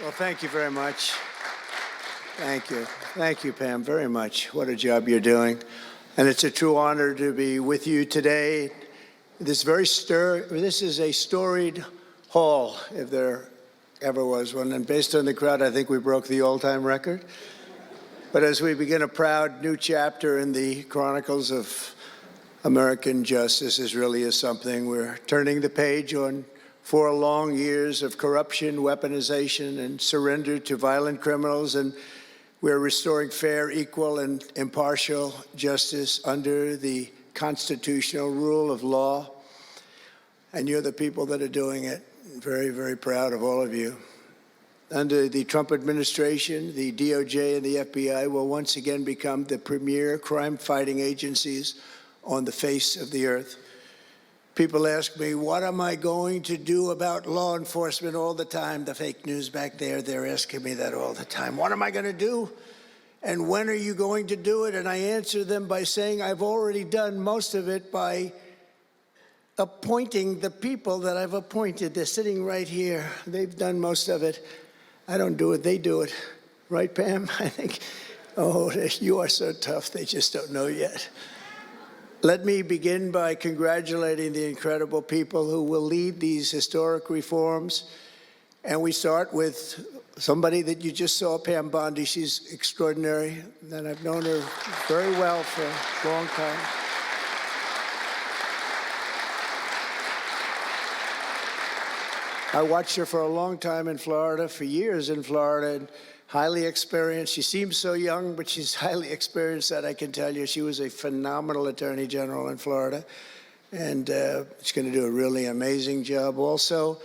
Well, thank you very much. Thank you. Thank you, Pam, very much. What a job you're doing. And it's a true honor to be with you today. This is a storied hall, if there ever was one. And based on the crowd, I think we broke the all-time record. But as we begin a proud new chapter in the chronicles of American justice, this really is something. We're turning the page on 4 long years of corruption, weaponization, and surrender to violent criminals, and we're restoring fair, equal, and impartial justice under the constitutional rule of law. And you're the people that are doing it. Very, very proud of all of you. Under the Trump administration, the DOJ and the FBI will once again become the premier crime-fighting agencies on the face of the earth. People ask me, what am I going to do about law enforcement all the time? The fake news back there, they're asking me that all the time. What am I going to do? And when are you going to do it? And I answer them by saying I've already done most of it by appointing the people that I've appointed. They're sitting right here. They've done most of it. I don't do it, they do it. Right, Pam? I think, oh, you are so tough, they just don't know yet. Let me begin by congratulating the incredible people who will lead these historic reforms. And we start with somebody that you just saw, Pam Bondi. She's extraordinary, and I've known her very well for a long time. I watched her for a long time in Florida, for years in Florida, and highly experienced. She seems so young, but she's highly experienced, that I can tell you. She was a phenomenal attorney general in Florida, and she's going to do a really amazing job. Also,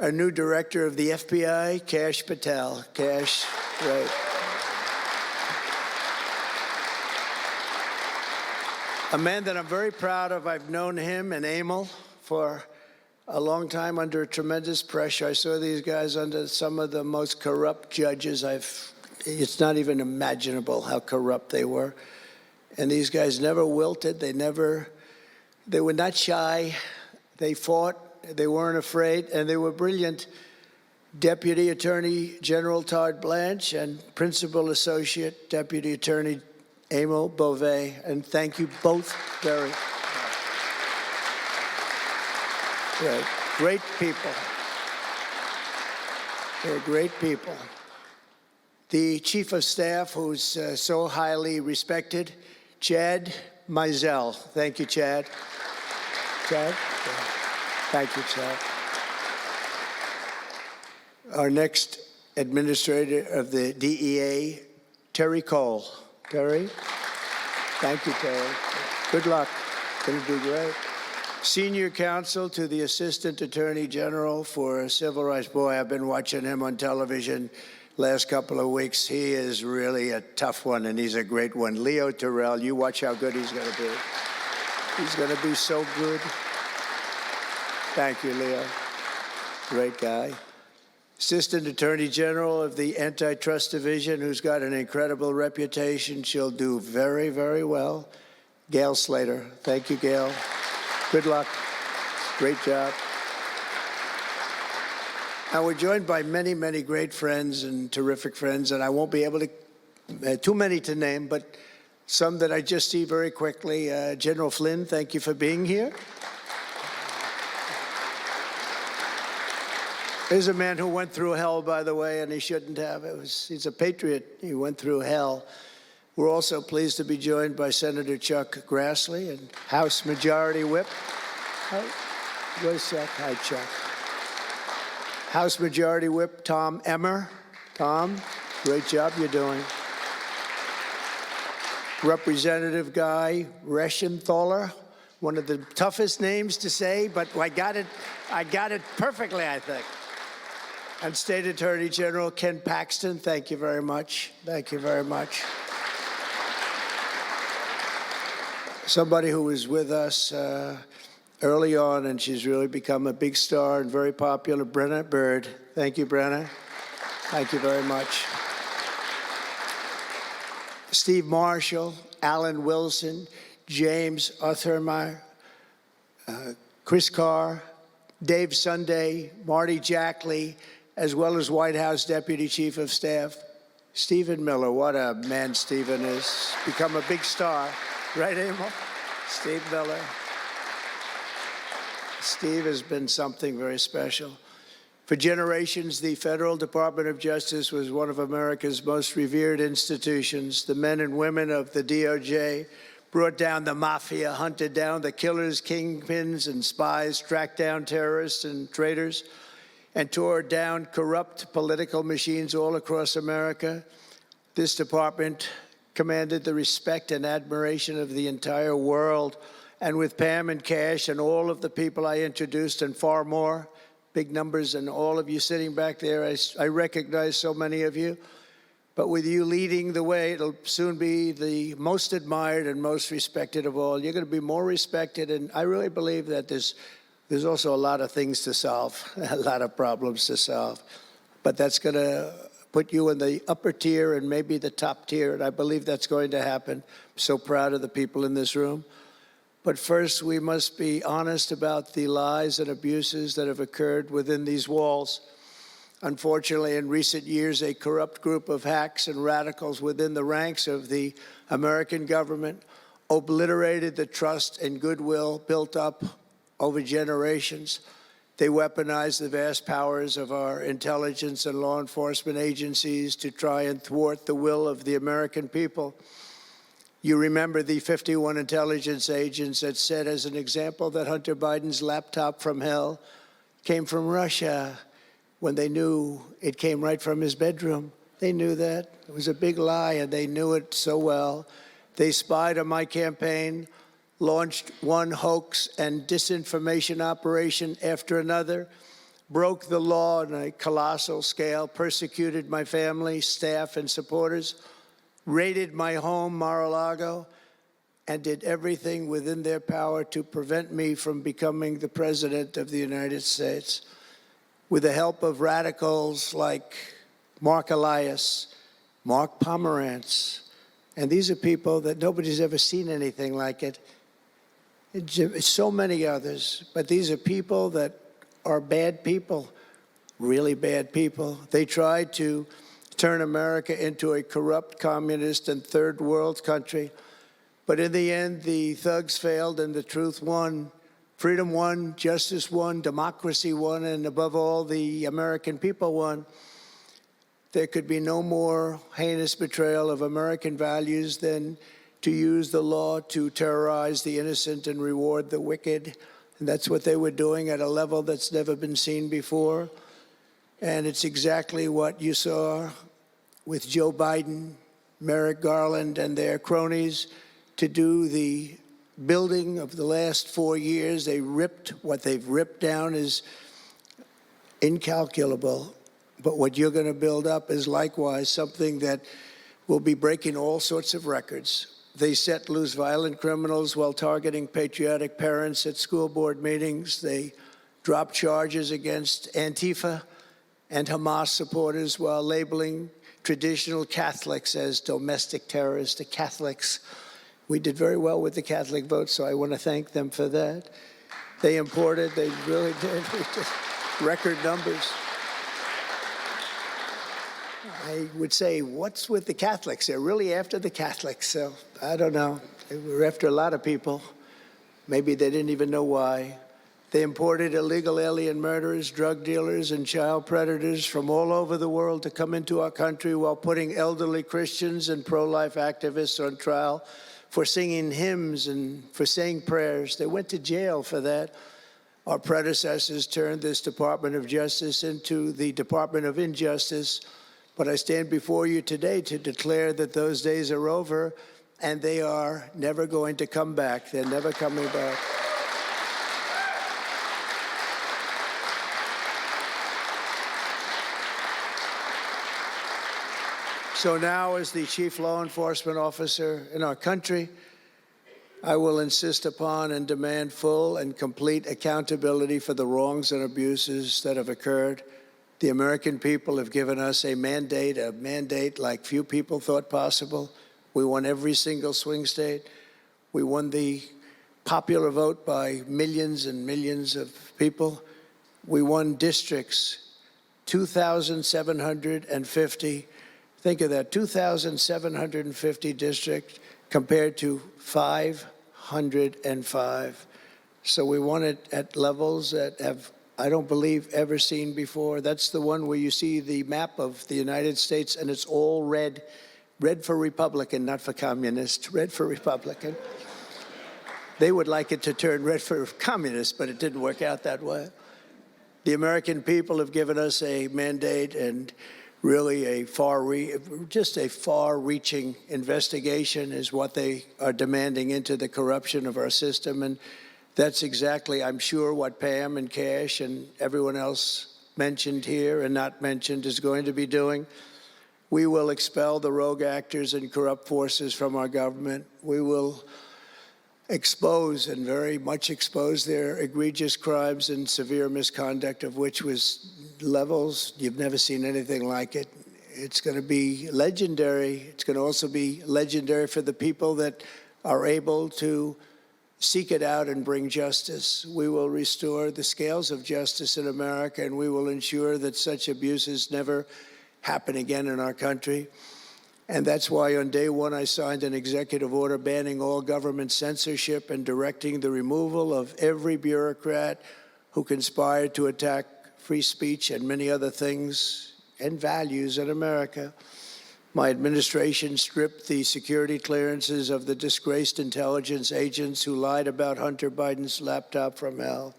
our new director of the FBI, Kash Patel. Kash, right. A man that I'm very proud of. I've known him and Emil for a long time under tremendous pressure. I saw these guys under some of the most corrupt judges. It's not even imaginable how corrupt they were. And these guys never wilted. They were not shy. They fought. They weren't afraid. And they were brilliant. Deputy Attorney General Todd Blanche and Principal Associate Deputy Attorney Emil Beauvais. And thank you both very much. Right. Great people. They're great people. The Chief of Staff, who's so highly respected, Chad Mizell. Thank you, Chad. Chad? Yeah. Thank you, Chad. Our next administrator of the DEA, Terry Cole. Terry? Thank you, Terry. Good luck. Going to do great. Senior counsel to the Assistant Attorney General for Civil Rights. Boy, I've been watching him on television last couple of weeks. He is really a tough one, and he's a great one. Leo Terrell, you watch how good he's going to be. He's going to be so good. Thank you, Leo. Great guy. Assistant Attorney General of the Antitrust Division, who's got an incredible reputation. She'll do very, very well. Gail Slater. Thank you, Gail. Good luck. Great job. Now, we're joined by many, many great friends and terrific friends, and I won't be able to, too many to name, but some that I just see very quickly. General Flynn, thank you for being here. Here's a man who went through hell, by the way, and he shouldn't have. He's a patriot. He went through hell. We're also pleased to be joined by Senator Chuck Grassley and House Majority Whip. Where's Chuck? Hi, Chuck. House Majority Whip Tom Emmer. Tom, great job you're doing. Representative Guy Reschenthaler, one of the toughest names to say, but I got it perfectly, I think. And State Attorney General Ken Paxton, thank you very much. Thank you very much. Somebody who was with us early on, and she's really become a big star and very popular, Brenna Bird. Thank you, Brenna. Thank you very much. Steve Marshall, Alan Wilson, James Othermeyer, Chris Carr, Dave Sunday, Marty Jackley, as well as White House Deputy Chief of Staff, Stephen Miller. What a man Stephen is. Become a big star. Right, Emil? Steve Miller. Steve has been something very special. For generations, the Federal Department of Justice was one of America's most revered institutions. The men and women of the DOJ brought down the mafia, hunted down the killers, kingpins, and spies, tracked down terrorists and traitors, and tore down corrupt political machines all across America. This department commanded the respect and admiration of the entire world. And with Pam and Cash and all of the people I introduced and far more, big numbers, and all of you sitting back there, I recognize so many of you. But with you leading the way, it'll soon be the most admired and most respected of all. You're going to be more respected, and I really believe that there's also a lot of things to solve, a lot of problems to solve. But that's going to put you in the upper tier and maybe the top tier, and I believe that's going to happen. I'm so proud of the people in this room. But first, we must be honest about the lies and abuses that have occurred within these walls. Unfortunately, in recent years, a corrupt group of hacks and radicals within the ranks of the American government obliterated the trust and goodwill built up over generations. They weaponized the vast powers of our intelligence and law enforcement agencies to try and thwart the will of the American people. You remember the 51 intelligence agents that said, as an example, that Hunter Biden's laptop from hell came from Russia, when they knew it came right from his bedroom. They knew that. It was a big lie, and they knew it so well. They spied on my campaign, launched one hoax and disinformation operation after another, broke the law on a colossal scale, persecuted my family, staff, and supporters, raided my home, Mar-a-Lago, and did everything within their power to prevent me from becoming the President of the United States. With the help of radicals like Mark Elias, Mark Pomerantz, and these are people that nobody's ever seen anything like it. It's so many others, but these are people that are bad people, really bad people. They tried to turn America into a corrupt, communist, and third world country. But in the end, the thugs failed and the truth won. Freedom won, justice won, democracy won, and above all, the American people won. There could be no more heinous betrayal of American values than to use the law to terrorize the innocent and reward the wicked. And that's what they were doing at a level that's never been seen before. And it's exactly what you saw with Joe Biden, Merrick Garland, and their cronies to do the building of the last 4 years. What they've ripped down is incalculable. But what you're going to build up is likewise something that will be breaking all sorts of records. They set loose violent criminals while targeting patriotic parents at school board meetings. They dropped charges against Antifa and Hamas supporters while labeling traditional Catholics as domestic terrorists. The Catholics, we did very well with the Catholic vote, so I want to thank them for that. They really did, record numbers. I would say, what's with the Catholics? They're really after the Catholics, so I don't know. They were after a lot of people. Maybe they didn't even know why. They imported illegal alien murderers, drug dealers, and child predators from all over the world to come into our country while putting elderly Christians and pro-life activists on trial for singing hymns and for saying prayers. They went to jail for that. Our predecessors turned this Department of Justice into the Department of Injustice. But I stand before you today to declare that those days are over, and they are never going to come back. They're never coming back. So now, as the chief law enforcement officer in our country, I will insist upon and demand full and complete accountability for the wrongs and abuses that have occurred. The American people have given us a mandate like few people thought possible. We won every single swing state. We won the popular vote by millions and millions of people. We won districts 2,750. Think of that, 2,750 districts compared to 505. So we want it at levels that have, I don't believe, ever seen before. That's the one where you see the map of the United States and it's all red. Red for Republican, not for communist. Red for Republican. They would like it to turn red for communist, but it didn't work out that way. The American people have given us a mandate and really a far-reaching investigation is what they are demanding into the corruption of our system. And that's exactly, I'm sure, what Pam and Cash and everyone else mentioned here and not mentioned is going to be doing. We will expel the rogue actors and corrupt forces from our government. We will expose and very much expose their egregious crimes and severe misconduct, of which was levels you've never seen anything like it. It's going to be legendary. It's going to also be legendary for the people that are able to seek it out and bring justice. We will restore the scales of justice in America, and we will ensure that such abuses never happen again in our country. And that's why on day one, I signed an executive order banning all government censorship and directing the removal of every bureaucrat who conspired to attack free speech and many other things and values in America. My administration stripped the security clearances of the disgraced intelligence agents who lied about Hunter Biden's laptop from hell.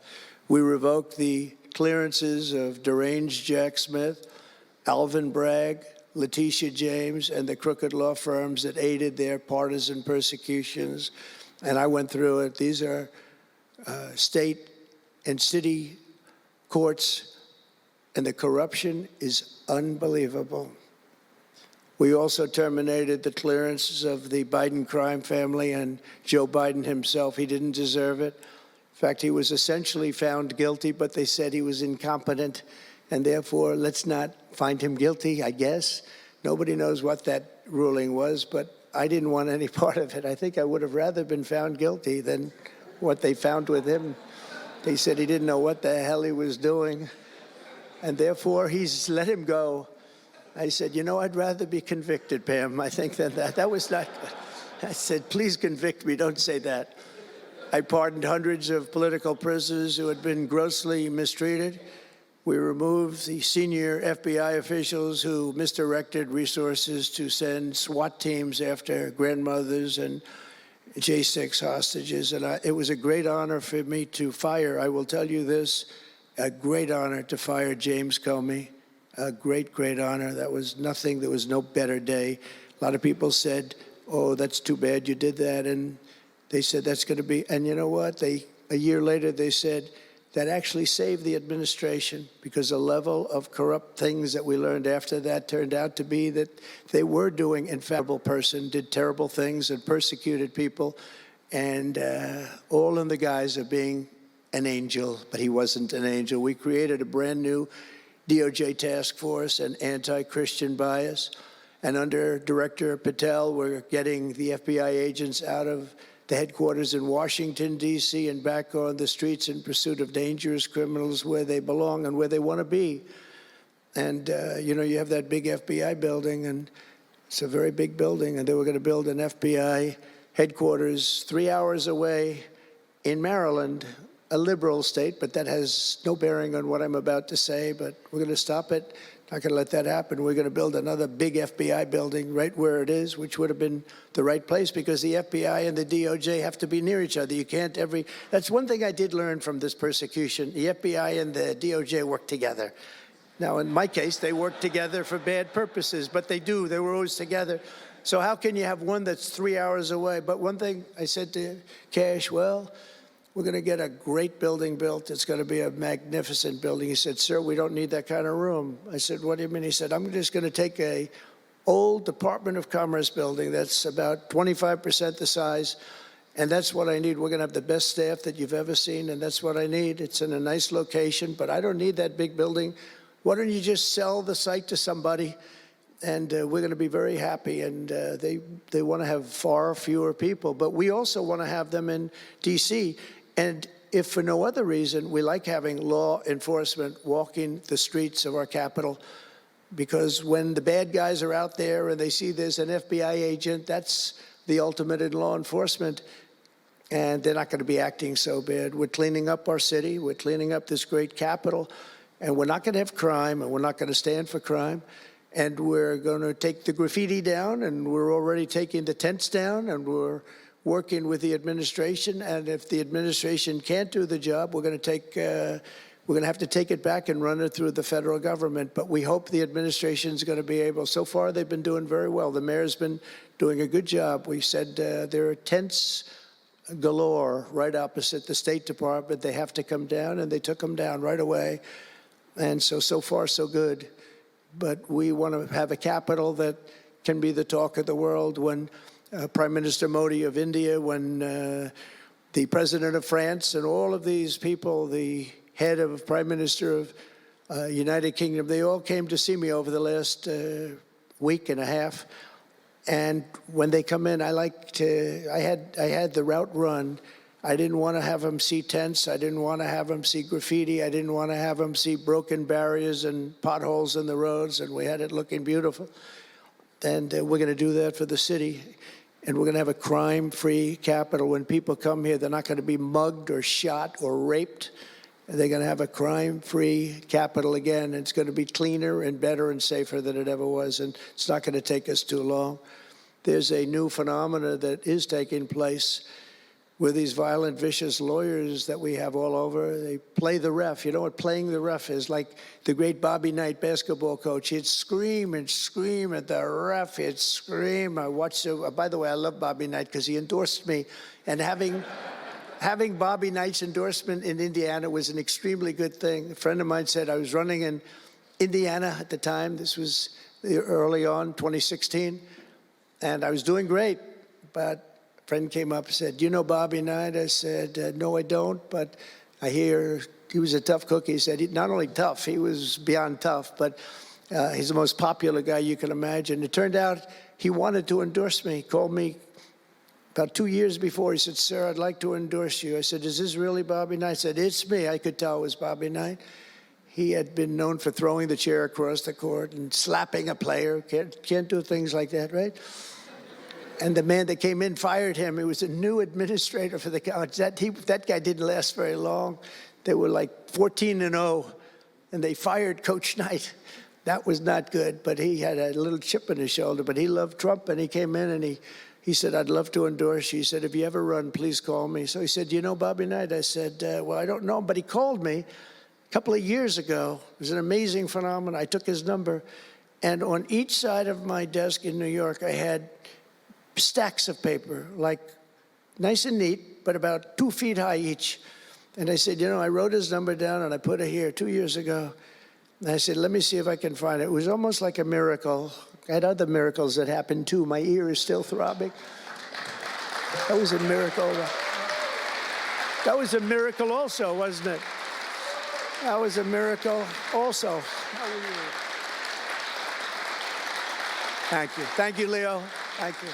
We revoked the clearances of deranged Jack Smith, Alvin Bragg, Letitia James, and the crooked law firms that aided their partisan persecutions. And I went through it. These are state and city courts, and the corruption is unbelievable. We also terminated the clearances of the Biden crime family and Joe Biden himself. He didn't deserve it. In fact, he was essentially found guilty, but they said he was incompetent. And therefore, let's not find him guilty, I guess. Nobody knows what that ruling was, but I didn't want any part of it. I think I would have rather been found guilty than what they found with him. They said he didn't know what the hell he was doing, and therefore he's let him go. I said, you know, I'd rather be convicted, Pam, I think, than that. That was not good. I said, please convict me, don't say that. I pardoned hundreds of political prisoners who had been grossly mistreated. We removed the senior FBI officials who misdirected resources to send SWAT teams after grandmothers and J6 hostages. And it was a great honor for me to fire, I will tell you this, a great honor to fire James Comey. A great, great honor. That was nothing. There was no better day. A lot of people said, oh, that's too bad you did that. And they said that's going to be, and you know what? A year later, they said, that actually saved the administration because the level of corrupt things that we learned after that turned out to be that they were doing, in fact, a terrible person, did terrible things and persecuted people, and all in the guise of being an angel, but he wasn't an angel. We created a brand new DOJ task force and anti-Christian bias, and under Director Patel, we're getting the FBI agents out of the headquarters in Washington, D.C., and back on the streets in pursuit of dangerous criminals where they belong and where they want to be. And, you know, you have that big FBI building, and it's a very big building, and they were going to build an FBI headquarters 3 hours away in Maryland, a liberal state, but that has no bearing on what I'm about to say, but we're going to stop it. Not going to let that happen. We're going to build another big FBI building right where it is, which would have been the right place because the FBI and the DOJ have to be near each other. You can't that's one thing I did learn from this persecution. The FBI and the DOJ work together. Now, in my case, they work together for bad purposes, but they do. They were always together. So how can you have one that's 3 hours away? But one thing I said to Cash, well, we're going to get a great building built. It's going to be a magnificent building. He said, sir, we don't need that kind of room. I said, what do you mean? He said, I'm just going to take a old Department of Commerce building that's about 25% the size, and that's what I need. We're going to have the best staff that you've ever seen, and that's what I need. It's in a nice location, but I don't need that big building. Why don't you just sell the site to somebody, and we're going to be very happy. And they want to have far fewer people, but we also want to have them in D.C., and if for no other reason, we like having law enforcement walking the streets of our capital, because when the bad guys are out there and they see there's an FBI agent, that's the ultimate in law enforcement, and they're not going to be acting so bad. We're cleaning up our city. We're cleaning up this great capital, and we're not going to have crime, and we're not going to stand for crime. And we're going to take the graffiti down, and we're already taking the tents down, and we're working with the administration. And if the administration can't do the job, we're going to have to take it back and run it through the federal government. But we hope the administration is going to be able. So far, they've been doing very well. The mayor's been doing a good job. We said there are tents galore right opposite the State Department. They have to come down, and they took them down right away. And so far, so good. But we want to have a capital that can be the talk of the world. When Prime Minister Modi of India, when the President of France, and all of these people, the head of Prime Minister of United Kingdom, they all came to see me over the last week and a half. And when they come in, I had the route run. I didn't want to have them see tents. I didn't want to have them see graffiti. I didn't want to have them see broken barriers and potholes in the roads, and we had it looking beautiful. And we're going to do that for the city. And we're going to have a crime-free capital. When people come here, they're not going to be mugged or shot or raped. They're going to have a crime-free capital again. It's going to be cleaner and better and safer than it ever was, and it's not going to take us too long. There's a new phenomena that is taking place with these violent, vicious lawyers that we have all over. They play the ref. You know what playing the ref is? Like the great Bobby Knight basketball coach. He'd scream and scream at the ref. He'd scream. I watched it. By the way, I love Bobby Knight because he endorsed me. And having Bobby Knight's endorsement in Indiana was an extremely good thing. A friend of mine said I was running in Indiana at the time. This was early on, 2016. And I was doing great, but a friend came up and said, "Do you know Bobby Knight?" I said, "No, I don't, but I hear he was a tough cookie." He said, not only tough, he was beyond tough, but he's the most popular guy you can imagine. It turned out he wanted to endorse me. He called me about 2 years before. He said, "Sir, I'd like to endorse you." I said, "Is this really Bobby Knight?" I said, "It's me." I could tell it was Bobby Knight. He had been known for throwing the chair across the court and slapping a player. Can't do things like that, right? And the man that came in fired him. He was a new administrator for the college. That guy didn't last very long. They were like 14-0, and they fired Coach Knight. That was not good, but he had a little chip in his shoulder. But he loved Trump, and he came in, and he said, "I'd love to endorse you." He said, "If you ever run, please call me." So he said, "Do you know Bobby Knight?" I said, "Well, I don't know him," but he called me a couple of years ago. It was an amazing phenomenon. I took his number, and on each side of my desk in New York, I had stacks of paper, like nice and neat, but about 2 feet high each. And I said, I wrote his number down and I put it here 2 years ago. And I said, let me see if I can find it. It was almost like a miracle. I had other miracles that happened too. My ear is still throbbing. That was a miracle. That was a miracle also, wasn't it? That was a miracle also. Thank you. Thank you, Leo. Thank you.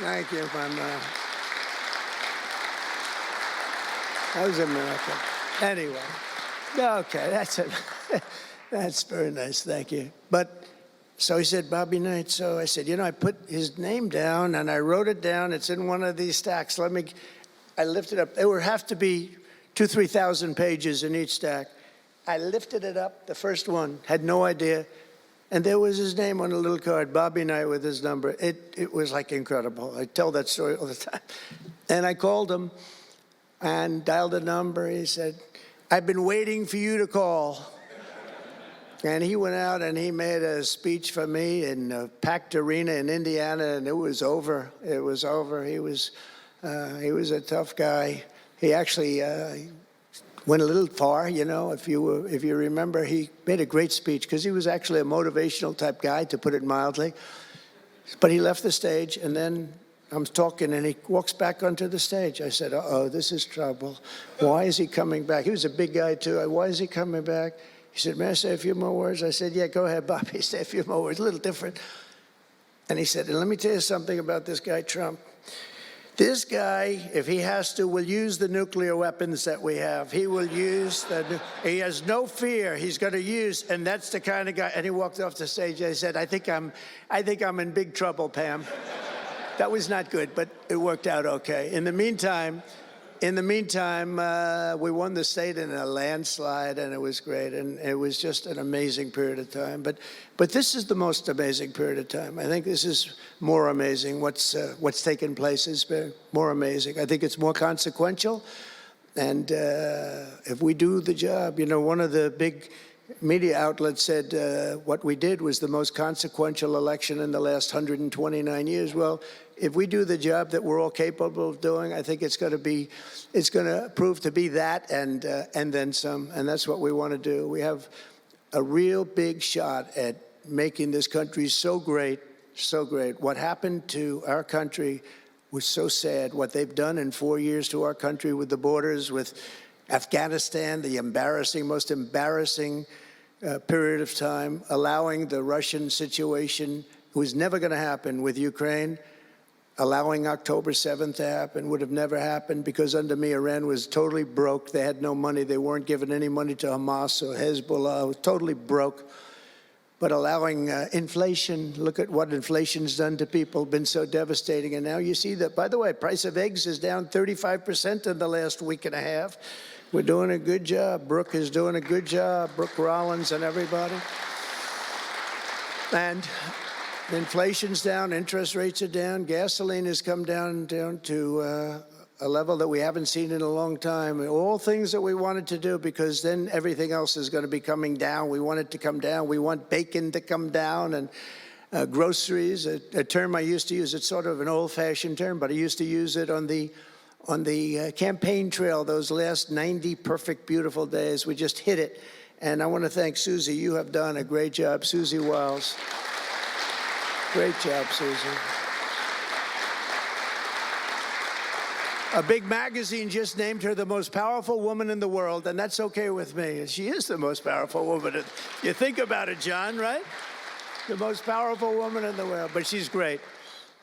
Thank you, my man. That was a miracle. Anyway, okay, that's it. That's very nice, thank you. But, so he said, Bobby Knight. So I said, I put his name down and I wrote it down. It's in one of these stacks. I lifted up. There would have to be 2,000 to 3,000 pages in each stack. I lifted it up, the first one, had no idea. And there was his name on a little card, Bobby Knight with his number. It was like incredible. I tell that story all the time. And I called him and dialed the number. He said, I've been waiting for you to call. And he went out and he made a speech for me in a packed arena in Indiana, and it was over. It was over. He was a tough guy. He actually went a little far, if you remember. He made a great speech because he was actually a motivational type guy, to put it mildly. But he left the stage, and then I'm talking, and he walks back onto the stage. I said, uh-oh, this is trouble. Why is he coming back? He was a big guy, too. Why is he coming back? He said, may I say a few more words? I said, yeah, go ahead, Bobby, say a few more words, a little different. And he said, and let me tell you something about this guy, Trump. This guy, if he has to, will use the nuclear weapons that we have. He will use he has no fear. He's going to use, and that's the kind of guy. And he walked off the stage. I said, I think I'm in big trouble, Pam. That was not good, but it worked out okay. In the meantime, we won the state in a landslide, and it was great, and it was just an amazing period of time. But this is the most amazing period of time. I think this is more amazing. What's taken place has been more amazing. I think it's more consequential, and if we do the job, one of the big media outlets said what we did was the most consequential election in the last 129 years. Well, if we do the job that we're all capable of doing, I think it's going to prove to be that and then some. And that's what we want to do. We have a real big shot at making this country so great, so great. What happened to our country was so sad. What they've done in 4 years to our country with the borders, with Afghanistan, the most embarrassing period of time, allowing the Russian situation, was never going to happen, with Ukraine. Allowing October 7th to happen would have never happened, because under me, Iran was totally broke. They had no money. They weren't giving any money to Hamas or Hezbollah. It was totally broke. But allowing inflation, look at what inflation's done to people, been so devastating. And now you see that, by the way, price of eggs is down 35% in the last week and a half. We're doing a good job. Brooke is doing a good job. Brooke Rollins and everybody. And inflation's down, interest rates are down, gasoline has come down to a level that we haven't seen in a long time. All things that we wanted to do, because then everything else is going to be coming down. We want it to come down. We want bacon to come down, and groceries, a term I used to use. It's sort of an old-fashioned term, but I used to use it on the campaign trail, those last 90 perfect, beautiful days. We just hit it. And I want to thank Susie. You have done a great job, Susie Wiles. Great job, Susie. A big magazine just named her the most powerful woman in the world, and that's okay with me. She is the most powerful woman. You think about it, John, right? The most powerful woman in the world, but she's great.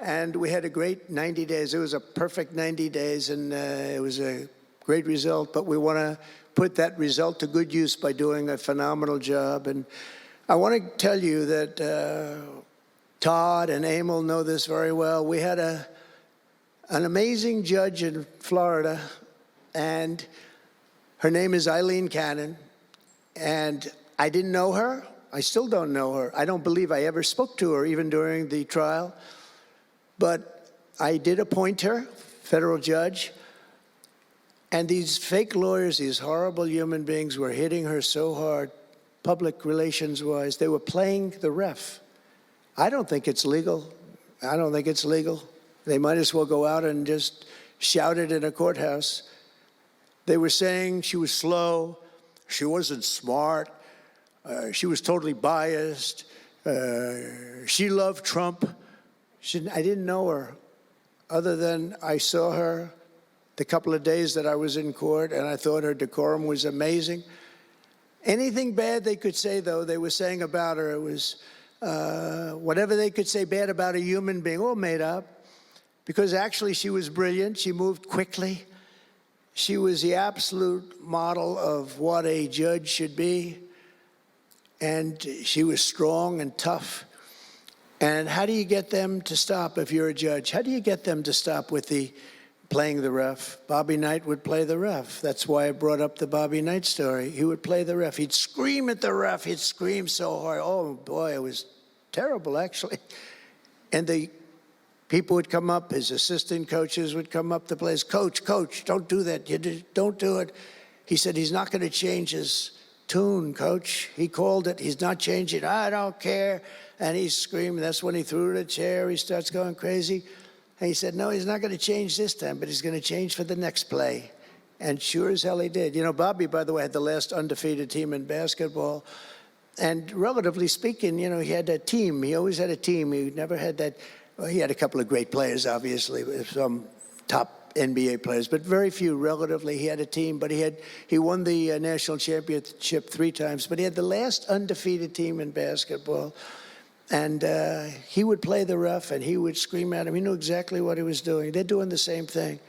And we had a great 90 days. It was a perfect 90 days, and it was a great result. But we want to put that result to good use by doing a phenomenal job. And I want to tell you that Todd and Emil know this very well. We had an amazing judge in Florida, and her name is Eileen Cannon. And I didn't know her. I still don't know her. I don't believe I ever spoke to her, even during the trial. But I did appoint her, federal judge. And these fake lawyers, these horrible human beings, were hitting her so hard, public relations-wise. They were playing the ref. I don't think it's legal. I don't think it's legal. They might as well go out and just shout it in a courthouse. They were saying she was slow, she wasn't smart, she was totally biased, she loved Trump. I didn't know her, other than I saw her the couple of days that I was in court, and I thought her decorum was amazing. Anything bad they could say, though, they were saying about her, it was whatever they could say bad about a human being, all made up, because actually she was brilliant. She moved quickly. She was the absolute model of what a judge should be, and she was strong and tough. And how do you get them to stop if you're a judge? How do you get them to stop with the playing the ref? Bobby Knight would play the ref. That's why I brought up the Bobby Knight story. He would play the ref. He'd scream at the ref. He'd scream so hard. Oh, boy, it was terrible, actually. And the people would come up, his assistant coaches would come up to the place. Coach, don't do that. Don't do it. He said he's not going to change his tune, coach. He called it. He's not changing. I don't care. And he's screaming. That's when he threw the chair. He starts going crazy. And he said, no, he's not going to change this time, but he's going to change for the next play. And sure as hell he did. You know, Bobby, by the way, had the last undefeated team in basketball. And relatively speaking, you know, he had a team. He always had a team. He never had that. Well, he had a couple of great players, obviously, some top NBA players, but very few relatively. He had a team, but he won the national championship 3 times. But he had the last undefeated team in basketball. And he would play the ref, and he would scream at him. He knew exactly what he was doing. They're doing the same thing.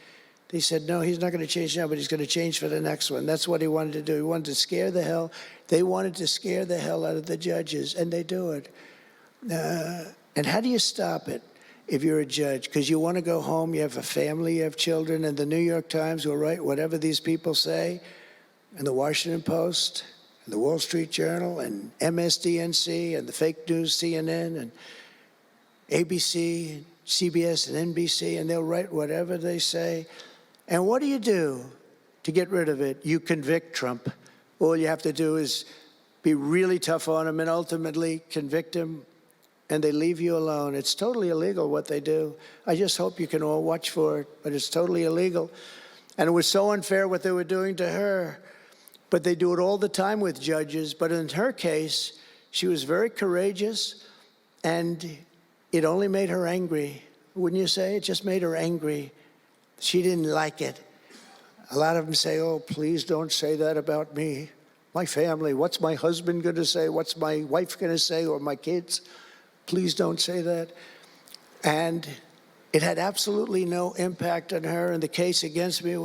They said, no, he's not going to change now, but he's going to change for the next one. That's what he wanted to do. He wanted to scare the hell. They wanted to scare the hell out of the judges, and they do it. And how do you stop it if you're a judge? Because you want to go home, you have a family, you have children, and the New York Times will write whatever these people say, and the Washington Post, and the Wall Street Journal, and MSDNC, and the fake news CNN, and ABC, CBS, and NBC, and they'll write whatever they say. And what do you do to get rid of it? You convict Trump. All you have to do is be really tough on him and ultimately convict him, and they leave you alone. It's totally illegal what they do. I just hope you can all watch for it, but it's totally illegal. And it was so unfair what they were doing to her. But they do it all the time with judges. But in her case, she was very courageous, and it only made her angry. Wouldn't you say? It just made her angry. She didn't like it. A lot of them say, oh, please don't say that about me, my family. What's my husband going to say? What's my wife going to say, or my kids? Please don't say that. And it had absolutely no impact on her. And the case against me